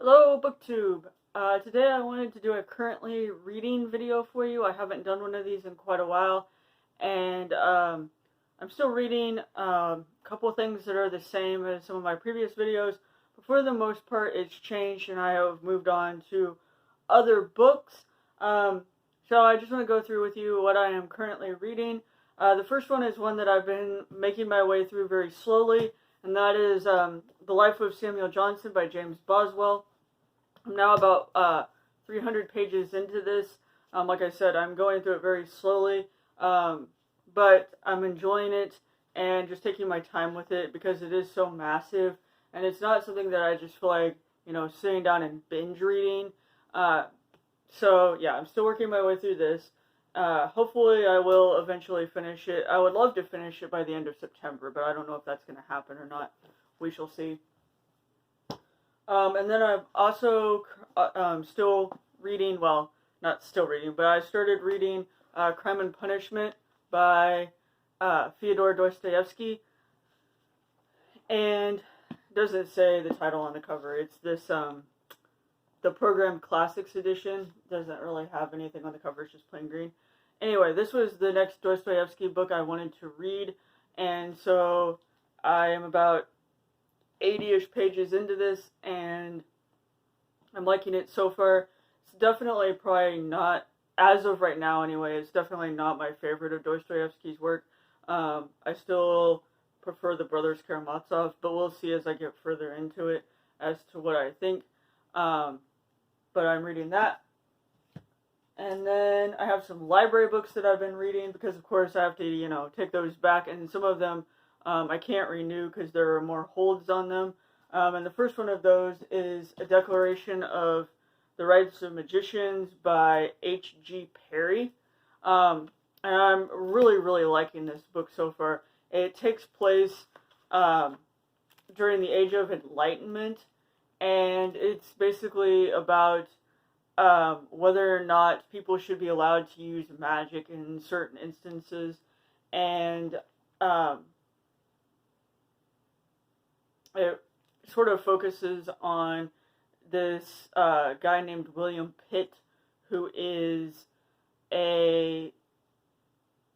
Hello, BookTube. Today I wanted to do a currently reading video for you. I haven't done one of these in quite a while, and I'm still reading a couple things that are the same as some of my previous videos, but for the most part it's changed and I have moved on to other books. So I just want to go through with you what I am currently reading. The first one is one that I've been making my way through very slowly, and that is The Life of Samuel Johnson by James Boswell. I'm now about 300 pages into this. Like I said, I'm going through it very slowly, but I'm enjoying it and just taking my time with it because it is so massive, and it's not something that I just feel like, sitting down and binge reading. So yeah, I'm still working my way through this. Hopefully I will eventually finish it. I would love to finish it by the end of September, but I don't know if that's going to happen or not. We shall see. And then I'm also still reading, well, not still reading, but I started reading Crime and Punishment by Fyodor Dostoevsky. And it doesn't say the title on the cover. It's this, the Program Classics edition. Doesn't really have anything on the cover, it's just plain green. Anyway, this was the next Dostoevsky book I wanted to read, and so I am about 80-ish pages into this, and I'm liking it so far. It's definitely probably not, as of right now anyway, it's definitely not my favorite of Dostoevsky's work. I still prefer the Brothers Karamazov, but we'll see as I get further into it as to what I think. But I'm reading that. And then I have some library books that I've been reading because, of course, I have to, take those back, and some of them I can't renew because there are more holds on them. And the first one of those is A Declaration of the Rights of Magicians by H.G. Perry. And I'm really, really liking this book so far. It takes place during the Age of Enlightenment, and it's basically about whether or not people should be allowed to use magic in certain instances, and it sort of focuses on this guy named William Pitt, who is a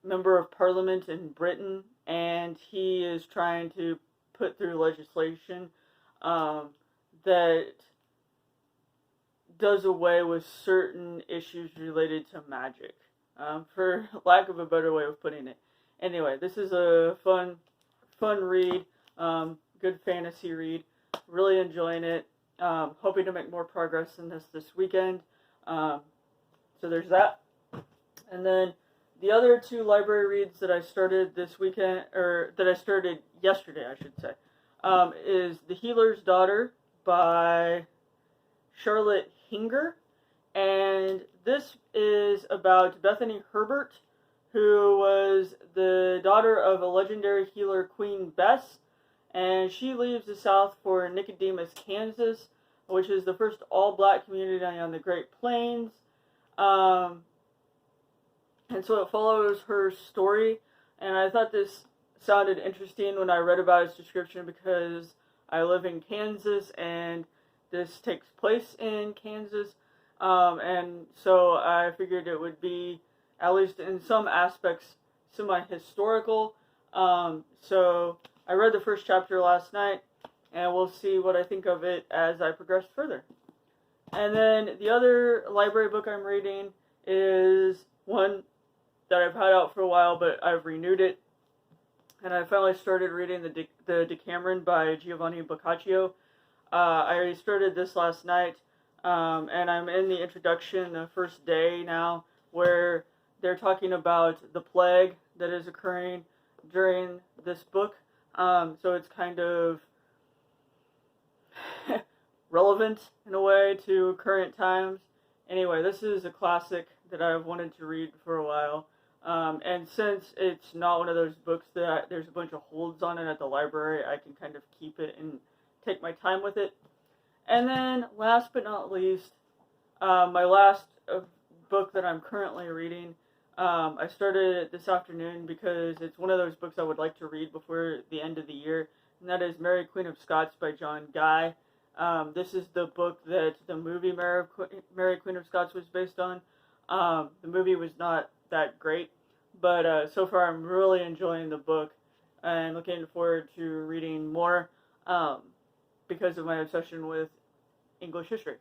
member of Parliament in Britain, and he is trying to put through legislation that does away with certain issues related to magic, for lack of a better way of putting it. Anyway, this is a fun read, good fantasy read. Really enjoying it. Hoping to make more progress in this weekend. So there's that. And then the other two library reads that I started this weekend, or that I started yesterday, I should say, is The Healer's Daughter by Charlotte Hinger, and this is about Bethany Herbert, who was the daughter of a legendary healer, Queen Bess, and she leaves the South for Nicodemus, Kansas, which is the first all-black community on the Great Plains, and so it follows her story, and I thought this sounded interesting when I read about its description because I live in Kansas, and this takes place in Kansas, and so I figured it would be, at least in some aspects, semi-historical. So I read the first chapter last night, and we'll see what I think of it as I progress further. And then the other library book I'm reading is one that I've had out for a while, but I've renewed it, and I finally started reading the Decameron by Giovanni Boccaccio. I started this last night, and I'm in the introduction, the first day now, where they're talking about the plague that is occurring during this book. So it's kind of relevant in a way to current times. Anyway, this is a classic that I've wanted to read for a while. And since it's not one of those books that there's a bunch of holds on it at the library, I can kind of keep it and take my time with it. And then, last but not least, my last book that I'm currently reading, I started it this afternoon because it's one of those books I would like to read before the end of the year, and that is Mary, Queen of Scots by John Guy. This is the book that the movie Mary Queen of Scots was based on. The movie was not that great, but so far I'm really enjoying the book and looking forward to reading more because of my obsession with English history.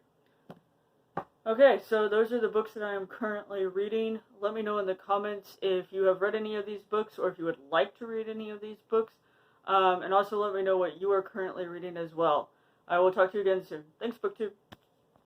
Okay, so those are the books that I am currently reading. Let me know in the comments if you have read any of these books or if you would like to read any of these books. And also let me know what you are currently reading as well. I will talk to you again soon. Thanks, BookTube.